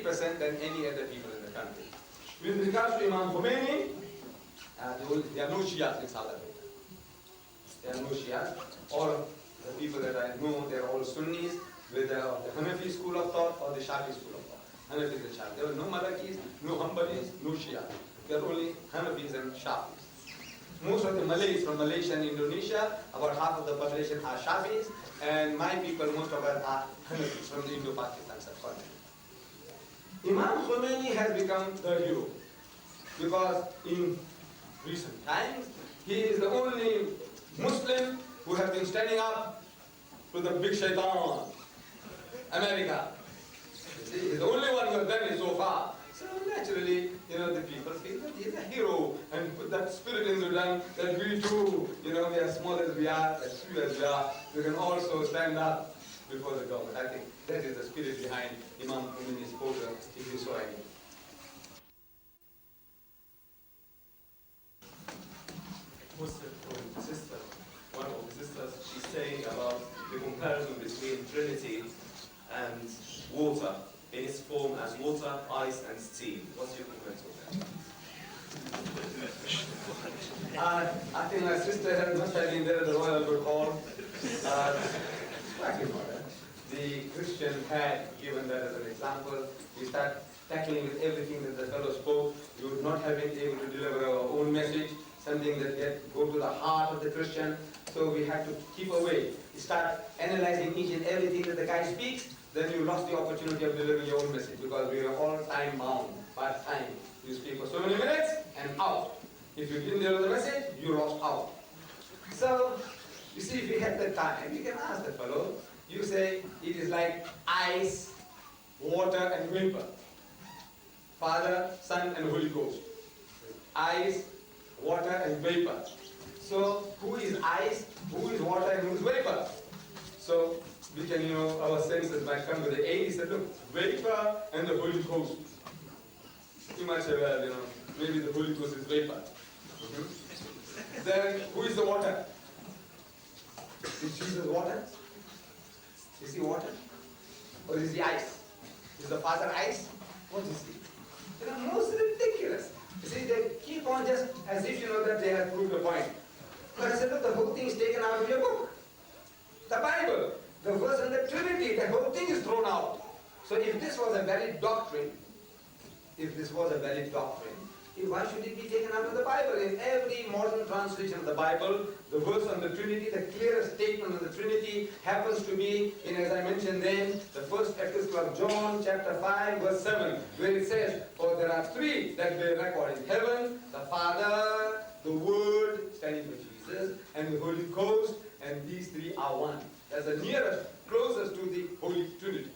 8% than any other people in the country. With regards to Imam Khomeini, there are no Shias in South Africa. There are no Shias. All the people that I know, they're all Sunnis, whether of the Hanafi school of thought or the Shafi school of thought. Hanafi and Shafi. There were no Malakis, no Hanbalis, no Shia. There are only Hanafis and Shafis. Most of the Malays from Malaysia and Indonesia, about half of the population are Shafis, and my people, most of us are Hanafis from the Indo-Pakistan subcontinent. Imam Khomeini has become the hero because in recent times, he is the only Muslim who has been standing up to the big shaitan, America. See, he's the only one who has done it so far. So naturally, the people feel that he's a hero and put that spirit into them that we too, we are as small as we are, as few as we are, we can also stand up before the government. I think that is the spirit behind Imam Khomeini's program, if you saw any. Muslim sister, one of the sisters, she's saying about the comparison between Trinity and water in its form as water, ice, and steam. What's your comment on that? I think my sister must have been there at the Royal Albert Hall. The Christian had given that as an example. We start tackling with everything that the fellow spoke. We would not have been able to deliver our own message, something that go to the heart of the Christian. So we had to keep away. You start analyzing each and everything that the guy speaks, then you lost the opportunity of delivering your own message because we are all time bound by time. You speak for so many minutes and out. If you didn't deliver the message, you lost out. So, you see, if we had the time, you can ask the fellow. You say it is like ice, water, and vapor. Father, Son, and Holy Ghost. Ice, water, and vapor. So, who is ice, who is water, and who is vapor? So, we can, our senses might come to the aid. He said, look, vapor and the Holy Ghost. You might say, well, maybe the Holy Ghost is vapor. Then, who is the water? Is Jesus water? Is he water? Or is he ice? Is the Father ice? What is he? Most ridiculous. You see, they keep on just as if that they have proved the point. But I said, look, the whole thing is taken out of your book. The Bible, the verse on the Trinity, the whole thing is thrown out. So if this was a valid doctrine, why should it be taken out of the Bible? In every modern translation of the Bible, the verse on the Trinity, the clearest statement of the Trinity happens to be in, as I mentioned then, the first epistle of John, chapter 5, verse 7, where it says, for there are three that bear record in heaven, the Father, the Word, standing for Jesus, and the Holy Ghost, and these three are one. That's the nearest, closest to the Holy Trinity.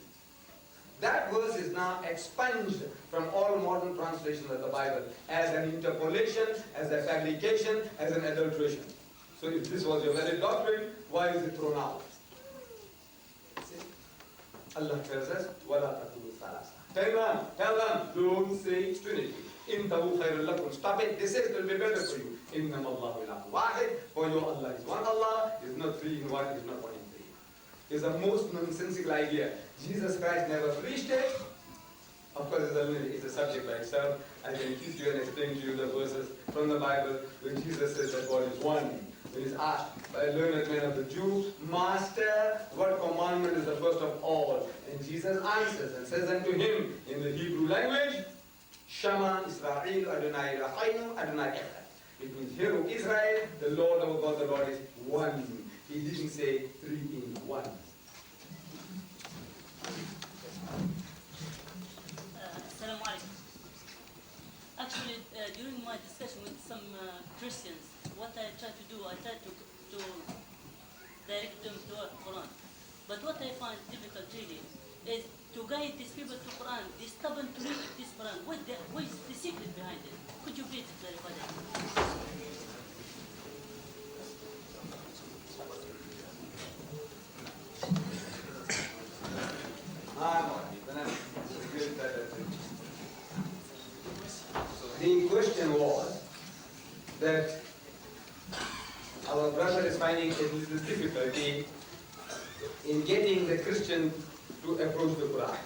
That verse is now expunged from all modern translations of the Bible as an interpolation, as a fabrication, as an adulteration. So if this was your valid doctrine, why is it thrown out? See? Allah tells us, وَلَا تَقُولُوا ثَلَاثَةً. Tell them, don't say Trinity. إِنْتَهُ خَيْرٌ لَكُمْ. Stop it, this will be better for you. إِنَّمَا اللَّهُ إِلَهٌ وَاحِدٌ. For your Allah is one Allah, is not three in one, is not one in three. It's the most nonsensical idea. Jesus Christ never preached it. Of course, it's a subject by itself. I can teach you and explain to you the verses from the Bible where Jesus says that God is one. When he's asked by a learned man of the Jews, Master, what commandment is the first of all? And Jesus answers and says unto him in the Hebrew language, Shema Israel Adonai Eloheinu Adonai Echad. It means, hear, O Israel, the Lord our God, the Lord is one. He didn't say three in one. Assalamu alaikum. Actually, during my discussion with some Christians, what I try to do, I try to direct them to Quran. But what I find difficult really is to guide these people to Quran. They stubborn to read this Quran. What is the secret behind it? Could you please clarify that? The question was that our brother is finding a little difficulty in getting the Christian to approach the Quran.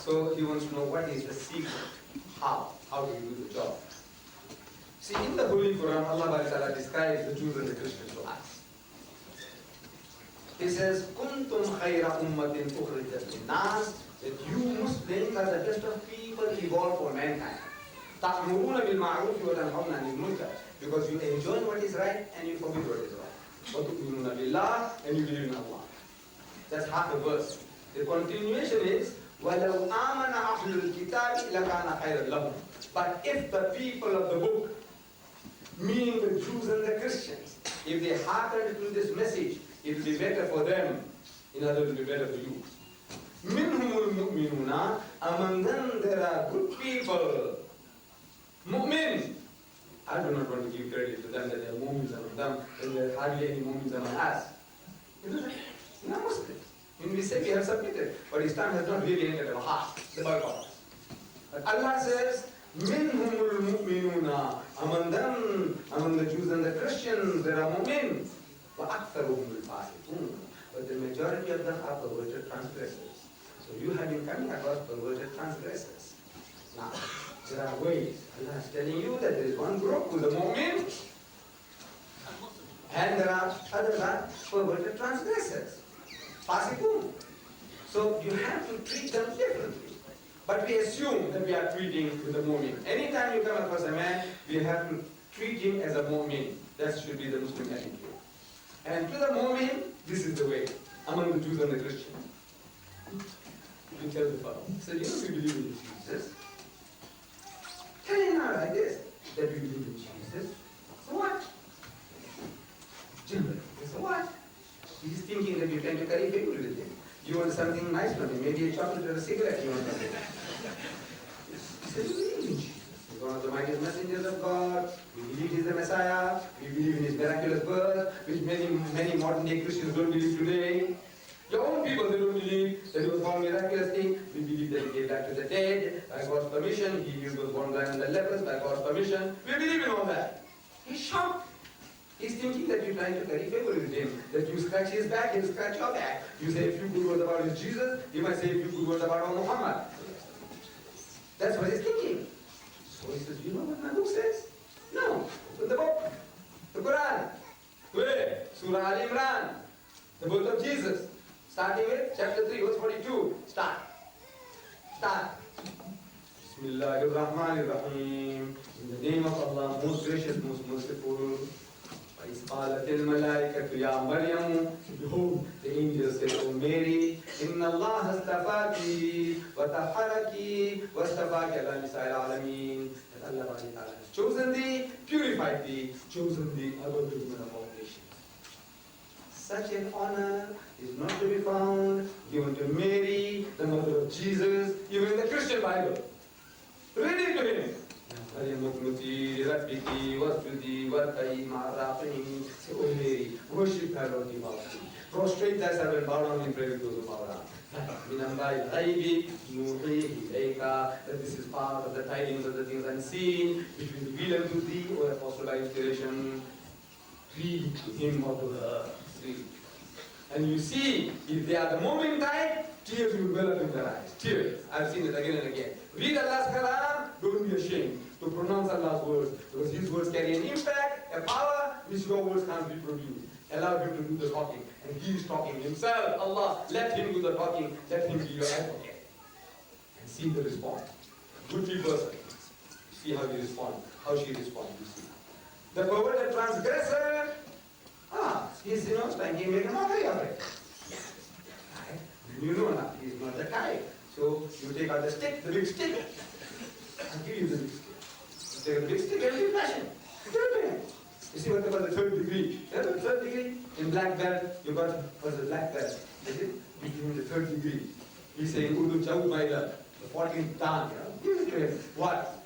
So he wants to know what is the secret. How? How do you do the job? See, in the Holy Quran, Allah Ta'ala describes the Jews and the Christians to us. He says, "Kuntum khayra ummatin ukhrijat lin-nas," that you Muslims are the best of people evolved for mankind. Ta'muruna bil ma'ruf wa tanhauna 'anil munkar, because you enjoin what is right and you forbid what is wrong. Wa tu'minuna billah, and you believe in Allah. That's half a verse. The continuation is, وَلَوْ آمَنَ أَهْلُ الْكِتَابِ لَكَانَ خَيْرًا لَهُمْ. But if the people of the book, meaning the Jews and the Christians, if they hearken to this message, it will be better for them. In other words, it will be better for you. مِنْهُمُ الْمُؤْمِنُونَ, among them there are good people. Mu'min. I do not want to give credit to them that there are mu'mins among them, and there are hardly any mu'mins among us. You know that? We are Muslims. When we say we have submitted, but Islam has not really entered our heart, the bulk of us. But Allah says, مِنْهُمُ الْمُؤْمِنُونَ, among them, among the Jews and the Christians, there are mu'min. وَأَكْثَرُهُمُ الْفَاسِقُونَ. But the majority of them are perverted transgressors. So you have been coming across perverted transgressors. Now, there are ways. Allah is telling you that there is one group who is a mu'min, and there are others are perverted transgressors. Fasiqun. So you have to treat them differently. But we assume that we are treating with a mu'min. Anytime you come across a man, we have to treat him as a mu'min. That should be the Muslim attitude. And to the mu'min, this is the way, among the Jews and the Christians. You tell the fellow, so you know we believe in Jesus. Tell him now like this, that we believe in Jesus. So what? Generally, so what? He's thinking that you're trying to carry favor with him. You want something nice from him, maybe a chocolate or a cigarette you want from him. He says, we believe in Jesus. He's one of the mightiest messengers of God. We believe he's the Messiah. We believe in his miraculous birth, which many modern day Christians don't believe today. Your own people, they don't believe that he was born miraculously. We believe that he gave back to the dead by God's permission. He healed those born blind and the lepers by God's permission. We believe in all that. He's shocked. He's thinking that you're trying to carry favor with him, that you scratch his back, he'll scratch your back. You say a few good words about his Jesus, he might say a few good words about our Muhammad. That's what he's thinking. So he says, you know what my book says? No. Open the book. The Quran. Where? Surah Al Imran. The book of Jesus. Starting with chapter 3, verse 42. Start. Bismillahir Rahmanir Rahim. In the name of Allah, most gracious, most merciful. قالت الملائكة يا مريم, behold, the angel said, O Mary, إن الله اصطفاكِ وطهركِ واصطفاكِ على نساء العالمين. That Allah has chosen thee, purified thee, chosen thee above the women of all nations. Such an honor is not to be found given to Mary, the mother of Jesus, even in the Christian Bible. Read it to him. Say, O Mary, worship thy Lord devoutly. Prostrate thyself and bow down in prayer with those who bow down. That this is part of the tidings of the things unseen, which will reveal unto thee, O apostle by inspiration. Read to him of the earth. Read. And you see, if they are the moment type, tears will well up in their eyes. Tears. I've seen it again and again. Read Allah's Quran, don't be ashamed to pronounce Allah's words, because His words carry an impact, a power, which your words can't reproduce. Allow Him to do the talking. And He is talking Himself. Allah, let Him do the talking. Let Him be your advocate. And see the response. Good person. See how he responds. How she responds. You see. The perverted transgressor, he's trying to make a mockery of it. You know now, he's not the type. So you take out the stick, the big stick. I'll give you the big stick. You take a big stick and you flash it. You see what about the third degree? You know the third degree? In black belt, you got what's the black belt? Is it? You give him the third degree. He's saying Urdu Chau Maila, the 14th Dan. Give it to him. What?